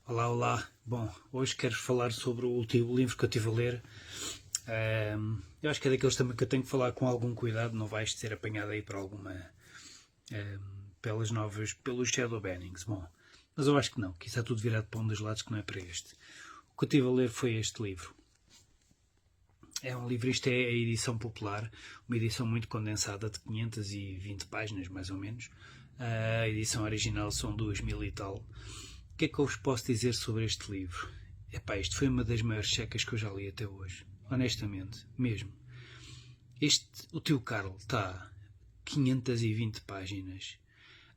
Olá, olá. Bom, hoje quero falar sobre o último livro que eu estive a ler. Eu acho que é daqueles também que eu tenho que falar com algum cuidado, não vais ser apanhado aí por alguma. Pelas novas. Pelos Shadow Bannings. Bom, mas eu acho que não, que isso é tudo virado para um dos lados que não é para este. O que eu estive a ler foi este livro. É um livro, isto é a edição popular, uma edição muito condensada de 520 páginas, mais ou menos. A edição original são 2000 e tal. O que é que eu vos posso dizer sobre este livro? Epá, isto foi uma das maiores secas que eu já li até hoje. Honestamente, mesmo. O tio Carlos está 520 páginas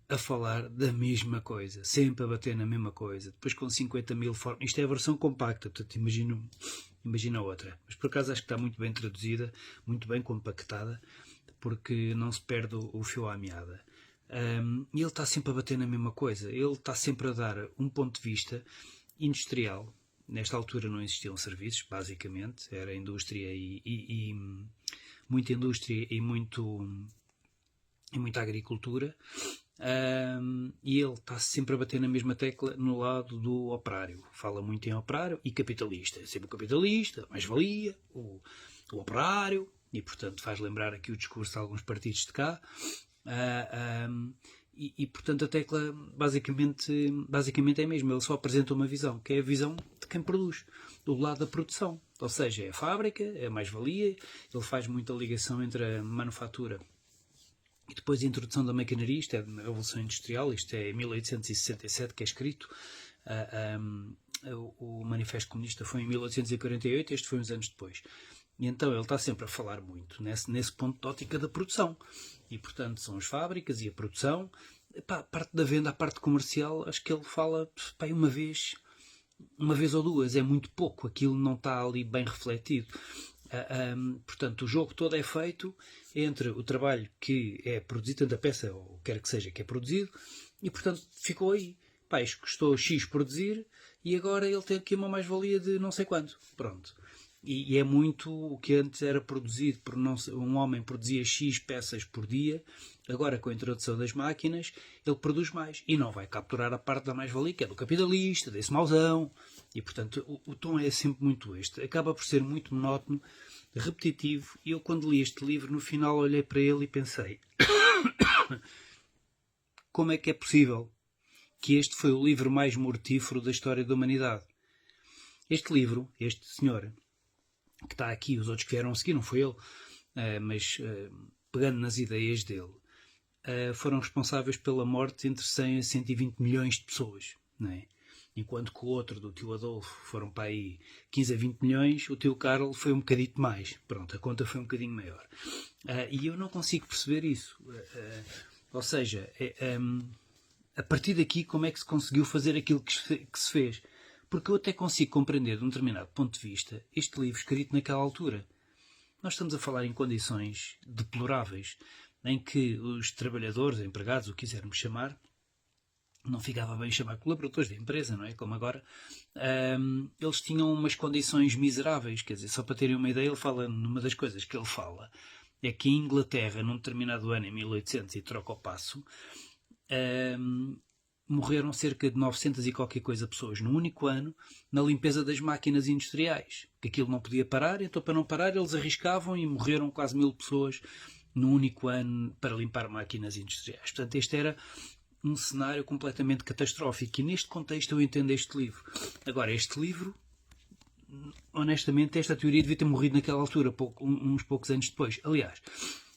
a falar da mesma coisa, sempre a bater na mesma coisa, depois com 50 mil formas. Isto é a versão compacta, portanto imagina outra. Mas por acaso acho que está muito bem traduzida, muito bem compactada, porque não se perde o fio à meada. E ele está sempre a bater na mesma coisa, ele está sempre a dar um ponto de vista industrial. Nesta altura não existiam serviços, basicamente, era indústria e muita indústria e muita agricultura. E ele está sempre a bater na mesma tecla no lado do operário. Fala muito em operário e capitalista. Sempre o capitalista, mais-valia, o operário, e portanto faz lembrar aqui o discurso de alguns partidos de cá. Portanto a tecla basicamente é a mesma. Ele só apresenta uma visão, que é a visão de quem produz, do lado da produção. Ou seja, é a fábrica, é a mais-valia. Ele faz muita ligação entre a manufatura e depois a introdução da maquinaria. Isto é a Revolução Industrial, isto é 1867 que é escrito. O Manifesto Comunista foi em 1848, este foi uns anos depois. E então ele está sempre a falar muito nesse ponto de ótica da produção. E portanto são as fábricas e a produção. A parte da venda, a parte comercial, acho que ele fala uma vez ou duas, é muito pouco, aquilo não está ali bem refletido. Portanto, o jogo todo é feito entre o trabalho que é produzido, tanto a peça, ou quer que seja, que é produzido, e portanto ficou aí. Isto custou X produzir e agora ele tem aqui uma mais-valia de não sei quanto. Pronto. E é muito o que antes era produzido por um homem produzia X peças por dia, agora com a introdução das máquinas ele produz mais e não vai capturar a parte da mais-valia que é do capitalista, desse mauzão. E portanto o tom é sempre muito este, acaba por ser muito monótono, repetitivo. E eu, quando li este livro, no final olhei para ele e pensei como é que é possível que este foi o livro mais mortífero da história da humanidade. Este livro, este senhor que está aqui, os outros que vieram a seguir, não foi ele, mas pegando nas ideias dele, foram responsáveis pela morte entre 100 a 120 milhões de pessoas, não é? Enquanto que o outro, do tio Adolfo, foram para aí 15 a 20 milhões, o tio Carlos foi um bocadito mais. Pronto, a conta foi um bocadinho maior. E eu não consigo perceber isso. Ou seja, a partir daqui, como é que se conseguiu fazer aquilo que se fez? Porque eu até consigo compreender, de um determinado ponto de vista, este livro escrito naquela altura. Nós estamos a falar em condições deploráveis, em que os trabalhadores, empregados, o que quisermos chamar, não ficava bem chamar colaboradores de empresa, não é? Como agora, eles tinham umas condições miseráveis. Quer dizer, só para terem uma ideia, ele fala, numa das coisas que ele fala, é que em Inglaterra, num determinado ano, em 1800, e troca o passo, morreram cerca de 900 e qualquer coisa pessoas num único ano na limpeza das máquinas industriais. Que aquilo não podia parar, então para não parar eles arriscavam e morreram quase 1000 pessoas num único ano para limpar máquinas industriais. Portanto, este era um cenário completamente catastrófico. E neste contexto eu entendo este livro. Agora, este livro, honestamente, esta teoria devia ter morrido naquela altura, uns poucos anos depois. Aliás,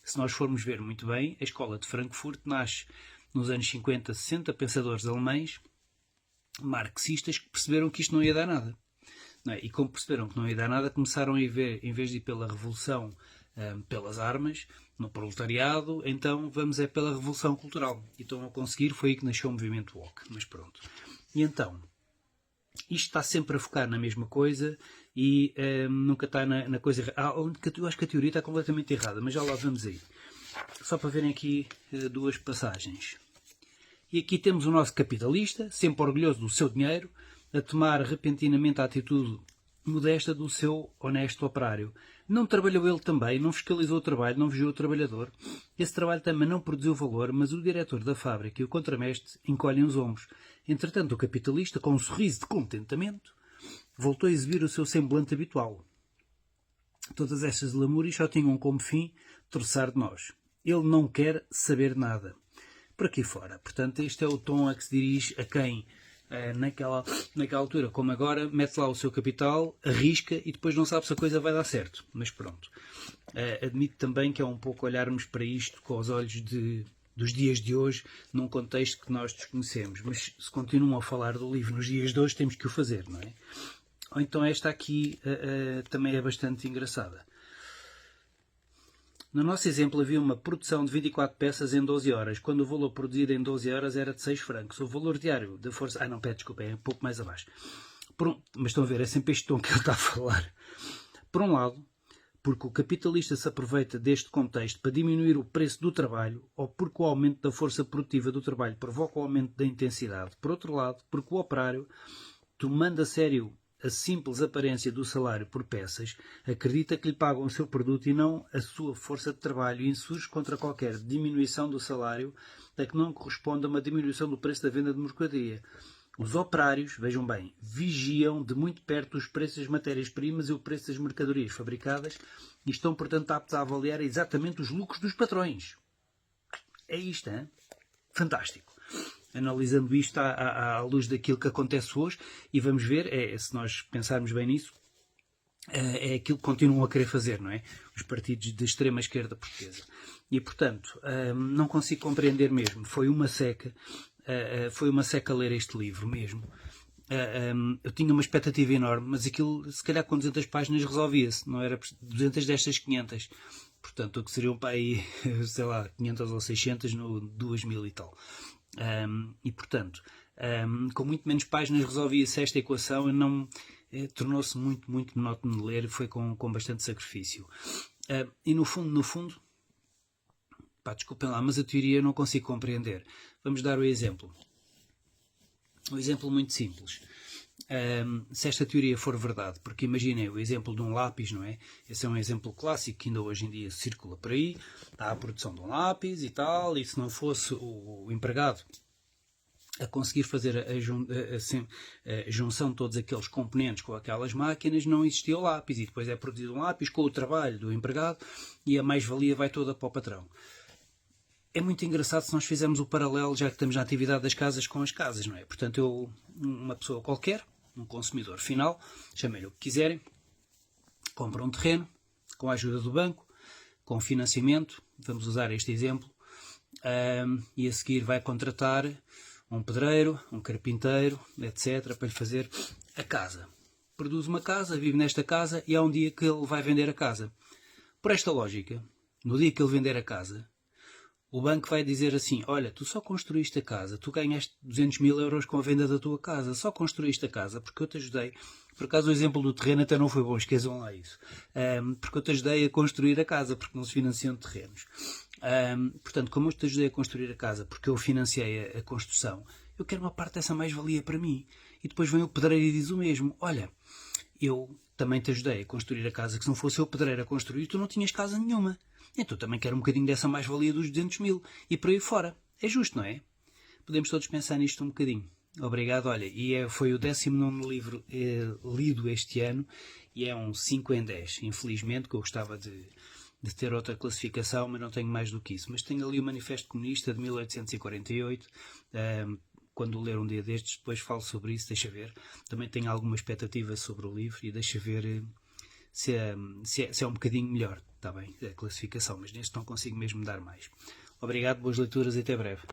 se nós formos ver muito bem, a escola de Frankfurt nasce nos anos 50, 60, pensadores alemães marxistas que perceberam que isto não ia dar nada. Não é? E como perceberam que não ia dar nada, começaram a ver, em vez de ir pela revolução pelas armas, no proletariado, então vamos pela revolução cultural. E estão a conseguir, foi aí que nasceu o movimento woke. Mas pronto. E então, isto está sempre a focar na mesma coisa e nunca está na coisa errada. Eu acho que a teoria está completamente errada, mas já lá vamos aí. Só para verem aqui duas passagens. E aqui temos o nosso capitalista, sempre orgulhoso do seu dinheiro, a tomar repentinamente a atitude modesta do seu honesto operário. Não trabalhou ele também, não fiscalizou o trabalho, não vigiou o trabalhador. Esse trabalho também não produziu valor, mas o diretor da fábrica e o contramestre encolhem os ombros. Entretanto, o capitalista, com um sorriso de contentamento, voltou a exibir o seu semblante habitual. Todas estas lamúrias só tinham como fim troçar de nós. Ele não quer saber nada. Por aqui fora. Portanto, este é o tom a que se dirige a quem, naquela altura, como agora, mete lá o seu capital, arrisca e depois não sabe se a coisa vai dar certo. Mas pronto. Admito também que é um pouco olharmos para isto com os olhos dos dias de hoje, num contexto que nós desconhecemos. Mas se continuam a falar do livro nos dias de hoje, temos que o fazer, não é? Ou então esta aqui também é bastante engraçada. No nosso exemplo havia uma produção de 24 peças em 12 horas, quando o valor produzido em 12 horas era de 6 francos. O valor diário da força... não, desculpa, é um pouco mais abaixo. Mas estão a ver, é sempre este tom que ele está a falar. Por um lado, porque o capitalista se aproveita deste contexto para diminuir o preço do trabalho, ou porque o aumento da força produtiva do trabalho provoca o aumento da intensidade. Por outro lado, porque o operário, tomando a sério a simples aparência do salário por peças, acredita que lhe pagam o seu produto e não a sua força de trabalho e insurge contra qualquer diminuição do salário a que não corresponde a uma diminuição do preço da venda de mercadoria. Os operários, vejam bem, vigiam de muito perto os preços das matérias-primas e o preço das mercadorias fabricadas e estão, portanto, aptos a avaliar exatamente os lucros dos patrões. É isto, hein? Fantástico. Analisando isto à luz daquilo que acontece hoje, e vamos ver, se nós pensarmos bem nisso, é aquilo que continuam a querer fazer, não é? Os partidos de extrema-esquerda portuguesa. E, portanto, não consigo compreender mesmo. Foi uma seca ler este livro mesmo. Eu tinha uma expectativa enorme, mas aquilo, se calhar com 200 páginas resolvia-se, não era 200 destas 500. Portanto, o que seriam para aí, sei lá, 500 ou 600 no 2000 e tal. E portanto, com muito menos páginas resolvia-se esta equação e não tornou-se muito monótono de ler, foi com bastante sacrifício. E no fundo, desculpem lá, mas a teoria eu não consigo compreender. Vamos dar o exemplo. Um exemplo muito simples. Se esta teoria for verdade, porque imaginem o exemplo de um lápis, não é? Esse é um exemplo clássico que ainda hoje em dia circula por aí. Há a produção de um lápis e tal, e se não fosse o empregado a conseguir fazer a junção de todos aqueles componentes com aquelas máquinas, não existia o lápis, e depois é produzido um lápis com o trabalho do empregado e a mais-valia vai toda para o patrão. É muito engraçado se nós fizermos o paralelo, já que estamos na atividade das casas, com as casas, não é? Portanto, uma pessoa qualquer, um consumidor final, chamem-lhe o que quiserem, compra um terreno, com a ajuda do banco, com financiamento, vamos usar este exemplo, e a seguir vai contratar um pedreiro, um carpinteiro, etc., para lhe fazer a casa. Produz uma casa, vive nesta casa e há um dia que ele vai vender a casa. Por esta lógica, no dia que ele vender a casa, o banco vai dizer assim, olha, tu só construíste a casa, tu ganhaste 200 mil euros com a venda da tua casa, só construíste a casa porque eu te ajudei. Por acaso o exemplo do terreno até não foi bom, esqueçam lá isso. Porque eu te ajudei a construir a casa, porque não se financiam terrenos. Portanto, como eu te ajudei a construir a casa, porque eu financiei a construção, eu quero uma parte dessa mais-valia para mim. E depois vem o pedreiro e diz o mesmo, olha, eu também te ajudei a construir a casa, que se não fosse eu pedreiro a construir, tu não tinhas casa nenhuma. Então também quero um bocadinho dessa mais-valia dos 200 mil. E por aí fora. É justo, não é? Podemos todos pensar nisto um bocadinho. Obrigado, olha. E foi o 19º livro lido este ano. E é um 5 em 10. Infelizmente, que eu gostava de ter outra classificação, mas não tenho mais do que isso. Mas tenho ali o Manifesto Comunista de 1848. Quando ler um dia destes, depois falo sobre isso. Deixa ver. Também tenho alguma expectativa sobre o livro. E deixa ver se é um bocadinho melhor. Está bem, a classificação, mas neste não consigo mesmo dar mais. Obrigado, boas leituras e até breve.